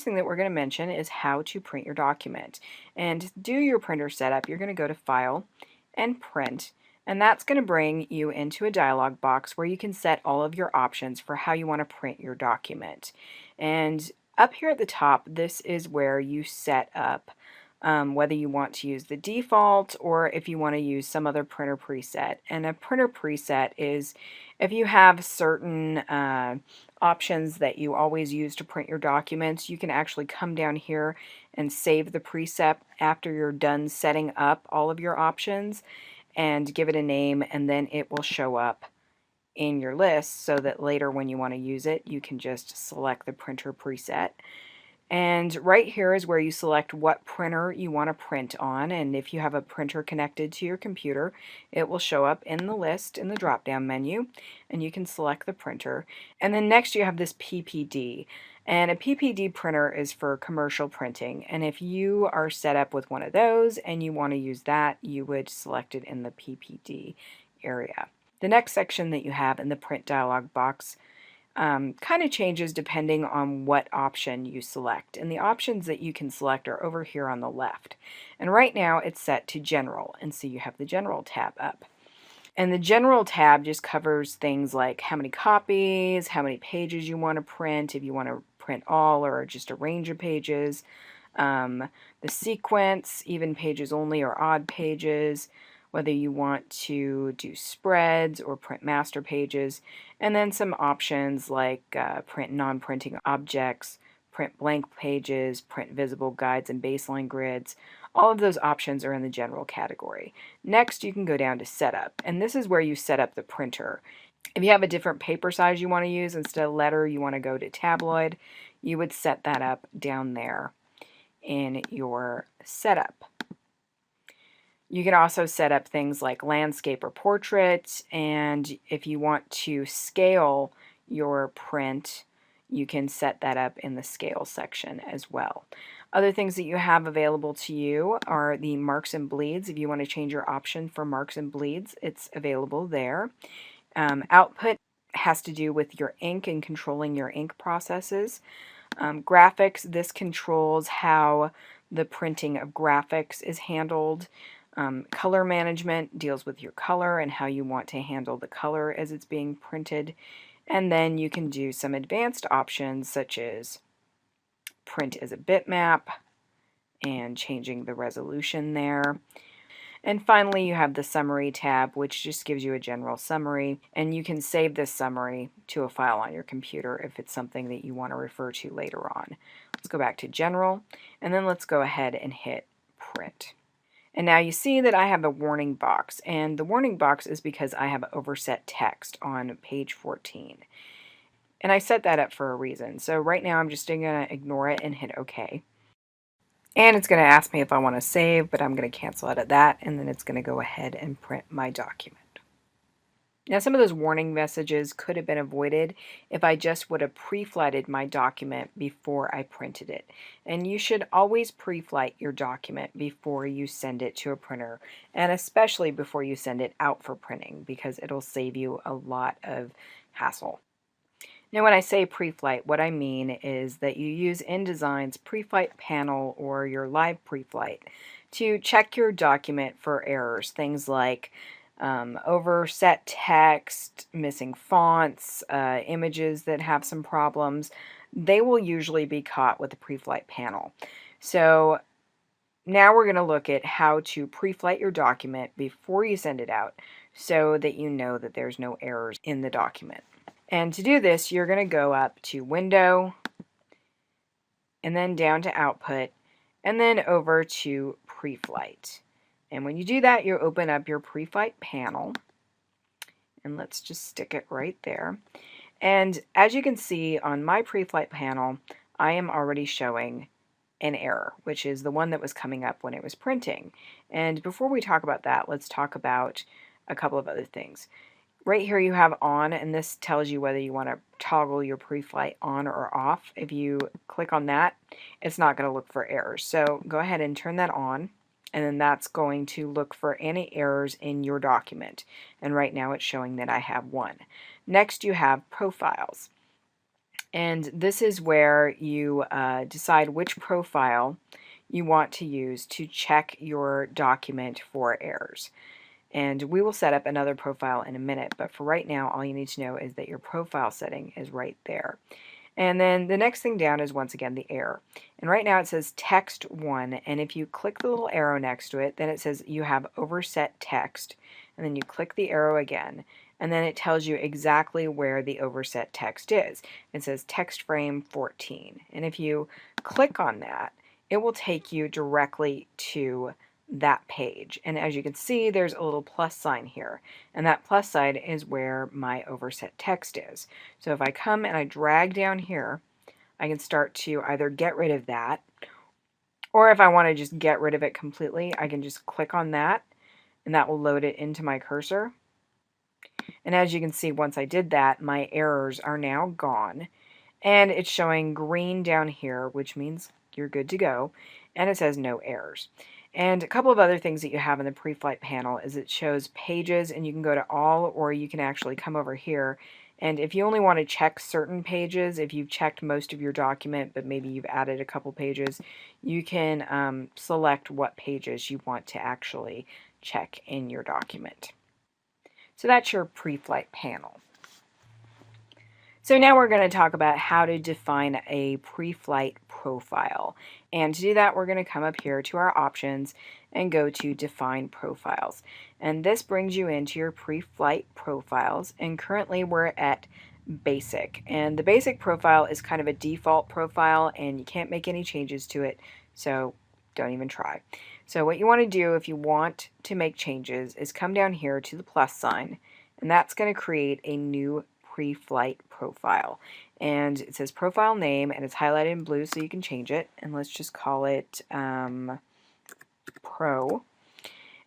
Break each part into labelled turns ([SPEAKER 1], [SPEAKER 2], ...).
[SPEAKER 1] first thing that we're going to mention is how to print your document. And to do your printer setup, you're going to go to File and Print. And that's going to bring you into a dialog box where you can set all of your options for how you want to print your document. And up here at the top, this is where you set up whether you want to use the default or if you want to use some other printer preset. And a printer preset is if you have certain options that you always use to print your documents, you can actually come down here and save the preset after you're done setting up all of your options and give it a name, and then it will show up in your list so that later when you want to use it, you can just select the printer preset. And right here is where you select what printer you want to print on, and if you have a printer connected to your computer, it will show up in the list in the drop-down menu, and you can select the printer. And then next you have this PPD, and a PPD printer is for commercial printing, and if you are set up with one of those and you want to use that, you would select it in the PPD area. The next section that you have in the print dialog box kind of changes depending on what option you select. And the options that you can select are over here on the left. And right now it's set to General, and so you have the General tab up. And the General tab just covers things like how many copies, how many pages you want to print, if you want to print all or just a range of pages, the sequence, even pages only or odd pages, whether you want to do spreads or print master pages, and then some options like print non-printing objects, print blank pages, print visible guides and baseline grids. All of those options are in the general category. Next, you can go down to Setup, and this is where you set up the printer. If you have a different paper size you want to use, instead of letter you want to go to tabloid, you would set that up down there in your setup. You can also set up things like landscape or portrait, and if you want to scale your print, you can set that up in the scale section as well. Other things that you have available to you are the marks and bleeds. If you want to change your option for marks and bleeds, it's available there. Output has to do with your ink and controlling your ink processes. Graphics, this controls how the printing of graphics is handled. Color management deals with your color and how you want to handle the color as it's being printed. And then you can do some advanced options such as print as a bitmap and changing the resolution there. And finally, you have the Summary tab, which just gives you a general summary, and you can save this summary to a file on your computer if it's something that you want to refer to later on. Let's go back to General, and then let's go ahead and hit Print. And now you see that I have a warning box, and the warning box is because I have overset text on page 14. And I set that up for a reason. So right now I'm just going to ignore it and hit OK. And it's going to ask me if I want to save, but I'm going to cancel out of that, and then it's going to go ahead and print my document. Now, some of those warning messages could have been avoided if I just would have pre-flighted my document before I printed it. And you should always pre-flight your document before you send it to a printer, and especially before you send it out for printing, because it'll save you a lot of hassle. Now, when I say pre-flight, what I mean is that you use InDesign's pre-flight panel or your live pre-flight to check your document for errors, things like overset text, missing fonts, images that have some problems. They will usually be caught with the pre-flight panel. So now we're going to look at how to pre-flight your document before you send it out so that you know that there's no errors in the document. And to do this, you're going to go up to Window, and then down to Output, and then over to Pre-flight. And when you do that, you open up your pre-flight panel, and let's just stick it right there. And as you can see on my pre-flight panel, I am already showing an error, which is the one that was coming up when it was printing. And before we talk about that, let's talk about a couple of other things. Right here you have on, and this tells you whether you want to toggle your pre-flight on or off. If you click on that, it's not going to look for errors. So go ahead and turn that on, and then that's going to look for any errors in your document. And right now it's showing that I have one. Next you have Profiles. And this is where you decide which profile you want to use to check your document for errors. And we will set up another profile in a minute, but for right now, all you need to know is that your profile setting is right there. And then the next thing down is once again the error. And right now it says text 1, and if you click the little arrow next to it, then it says you have overset text, and then you click the arrow again, and then it tells you exactly where the overset text is. It says text frame 14, and if you click on that, it will take you directly to that page. And as you can see, there's a little plus sign here, and that plus sign is where my overset text is. So if I come and I drag down here, I can start to either get rid of that, or if I want to just get rid of it completely, I can just click on that, and that will load it into my cursor. And as you can see, once I did that, my errors are now gone, and it's showing green down here, which means you're good to go, and it says no errors. And a couple of other things that you have in the pre-flight panel is it shows pages, and you can go to all, or you can actually come over here, and if you only want to check certain pages, if you've checked most of your document but maybe you've added a couple pages, you can select what pages you want to actually check in your document. So that's your pre-flight panel. So now we're going to talk about how to define a pre-flight profile. And to do that, we're going to come up here to our options and go to Define Profiles. And this brings you into your pre-flight profiles. And currently we're at Basic. And the Basic profile is kind of a default profile, and you can't make any changes to it, so don't even try. So what you want to do if you want to make changes is come down here to the plus sign, and that's going to create a new pre-flight profile. And it says profile name, and it's highlighted in blue so you can change it. And let's just call it Pro.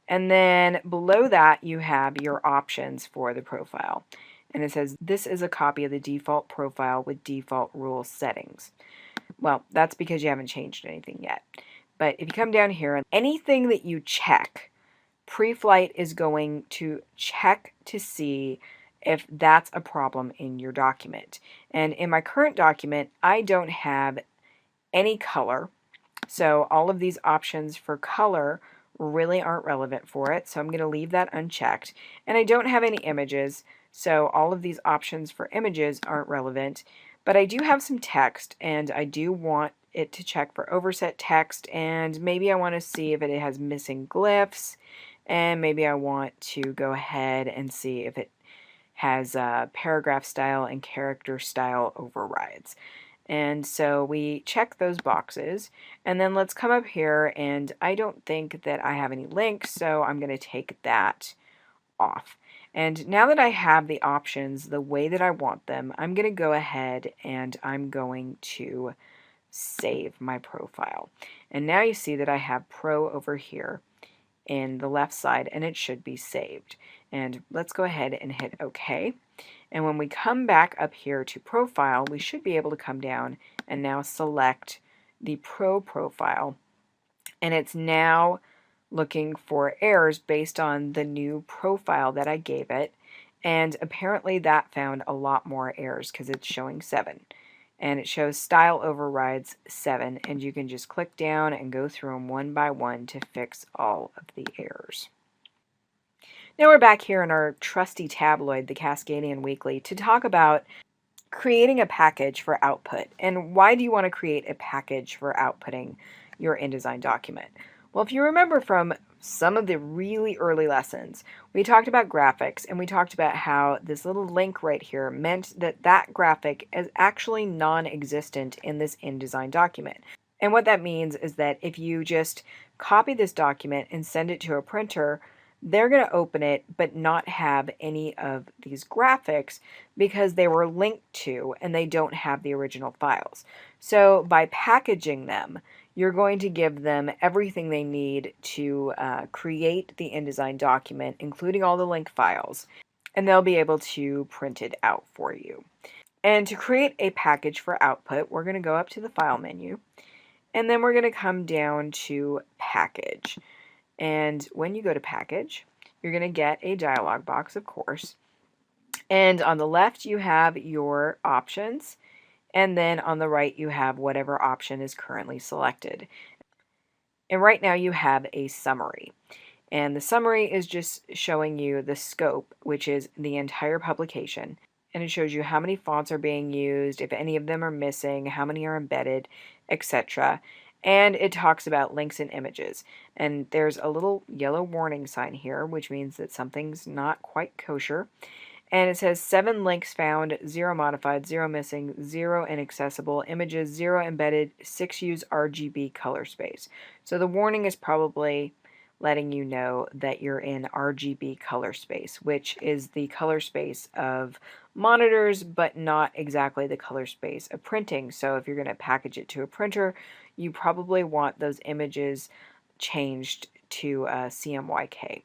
[SPEAKER 1] And then below that you have your options for the profile. And it says this is a copy of the default profile with default rule settings. Well, that's because you haven't changed anything yet. But if you come down here, anything that you check, pre-flight is going to check to see if that's a problem in your document. And in my current document, I don't have any color, so all of these options for color really aren't relevant for it, so I'm going to leave that unchecked. And I don't have any images, so all of these options for images aren't relevant, but I do have some text, and I do want it to check for overset text, and maybe I want to see if it has missing glyphs, and maybe I want to go ahead and see if it has paragraph style and character style overrides. And so we check those boxes, and then let's come up here, and I don't think that I have any links, so I'm going to take that off. And now that I have the options the way that I want them, I'm going to go ahead and I'm going to save my profile. And now you see that I have Pro over here in the left side, and it should be saved. And let's go ahead and hit OK. And when we come back up here to Profile, we should be able to come down and now select the Pro profile. And it's now looking for errors based on the new profile that I gave it. And apparently that found a lot more errors because it's showing 7. And it shows style overrides 7, and you can just click down and go through them one by one to fix all of the errors. Now we're back here in our trusty tabloid, the Cascadian Weekly, to talk about creating a package for output. And why do you want to create a package for outputting your InDesign document? Well, if you remember from some of the really early lessons, we talked about graphics, and we talked about how this little link right here meant that that graphic is actually non-existent in this InDesign document. And what that means is that if you just copy this document and send it to a printer, they're going to open it but not have any of these graphics because they were linked to and they don't have the original files. So by packaging them, you're going to give them everything they need to create the InDesign document, including all the link files, and they'll be able to print it out for you. And to create a package for output, we're going to go up to the File menu, and then we're going to come down to Package. And when you go to Package, you're going to get a dialog box, of course. And on the left, you have your options. And then on the right, you have whatever option is currently selected. And right now you have a summary. And the summary is just showing you the scope, which is the entire publication. And it shows you how many fonts are being used, if any of them are missing, how many are embedded, etc. And it talks about links and images. And there's a little yellow warning sign here, which means that something's not quite kosher. And it says 7 links found, 0 modified, 0 missing, 0 inaccessible, images, 0 embedded, 6 use RGB color space. So the warning is probably letting you know that you're in RGB color space, which is the color space of monitors, but not exactly the color space of printing. So if you're going to package it to a printer, you probably want those images changed to CMYK.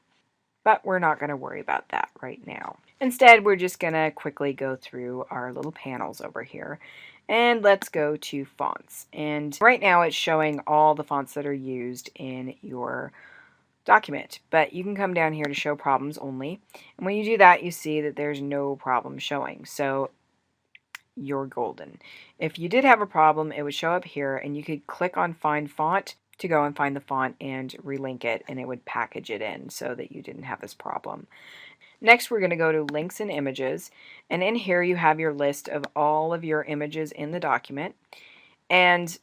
[SPEAKER 1] But we're not going to worry about that right now. Instead, we're just going to quickly go through our little panels over here. And let's go to fonts. And right now it's showing all the fonts that are used in your document. But you can come down here to show problems only. And when you do that, you see that there's no problem showing. So you're golden. If you did have a problem, it would show up here and you could click on Find Font to go and find the font and relink it, and it would package it in so that you didn't have this problem. Next, we're going to go to Links and Images, and in here you have your list of all of your images in the document, and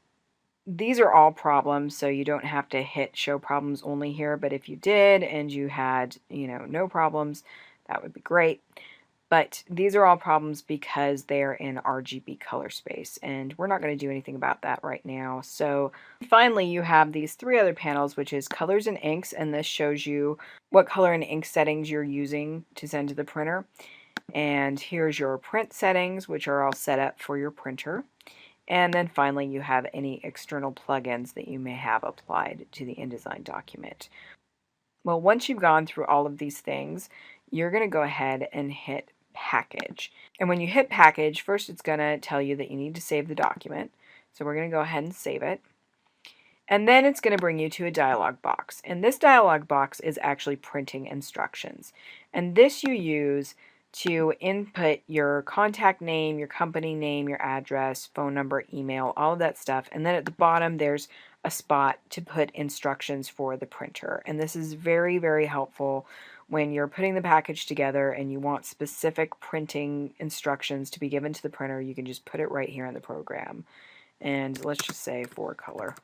[SPEAKER 1] these are all problems, so you don't have to hit Show Problems Only here, but if you did and you had, no problems, that would be great. But these are all problems because they're in RGB color space, and we're not going to do anything about that right now. So finally, you have these 3 other panels, which is Colors and Inks, and this shows you what color and ink settings you're using to send to the printer. And here's your print settings, which are all set up for your printer. And then finally, you have any external plugins that you may have applied to the InDesign document. Well, once you've gone through all of these things, you're going to go ahead and hit Package. And when you hit Package, first it's going to tell you that you need to save the document. So we're going to go ahead and save it. And then it's going to bring you to a dialog box. And this dialog box is actually printing instructions. And this you use to input your contact name, your company name, your address, phone number, email, all of that stuff. And then at the bottom, there's a spot to put instructions for the printer. And this is very, very helpful when you're putting the package together and you want specific printing instructions to be given to the printer. You can just put it right here in the program. And let's just say for color.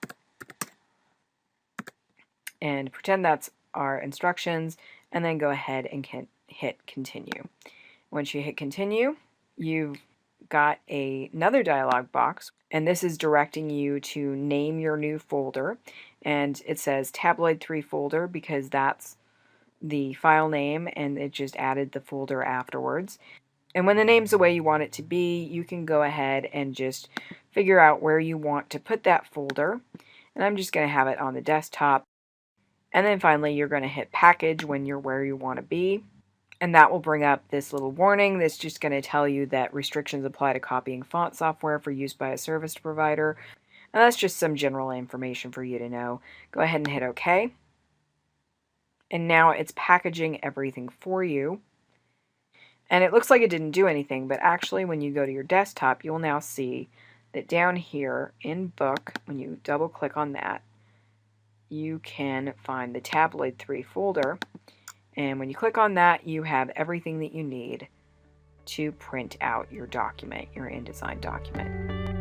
[SPEAKER 1] And pretend that's our instructions, and then go ahead and hit Continue. Once you hit Continue, you've got another dialog box, and this is directing you to name your new folder, and it says Tabloid 3 folder because that's the file name, and it just added the folder afterwards. And when the name's the way you want it to be, you can go ahead and just figure out where you want to put that folder. And I'm just going to have it on the desktop. And then finally, you're going to hit Package when you're where you want to be. And that will bring up this little warning that's just going to tell you that restrictions apply to copying font software for use by a service provider. And that's just some general information for you to know. Go ahead and hit OK. And now it's packaging everything for you. And it looks like it didn't do anything, but actually when you go to your desktop, you'll now see that down here in Book, when you double click on that, you can find the Tabloid 3 folder, and when you click on that, you have everything that you need to print out your document, your InDesign document.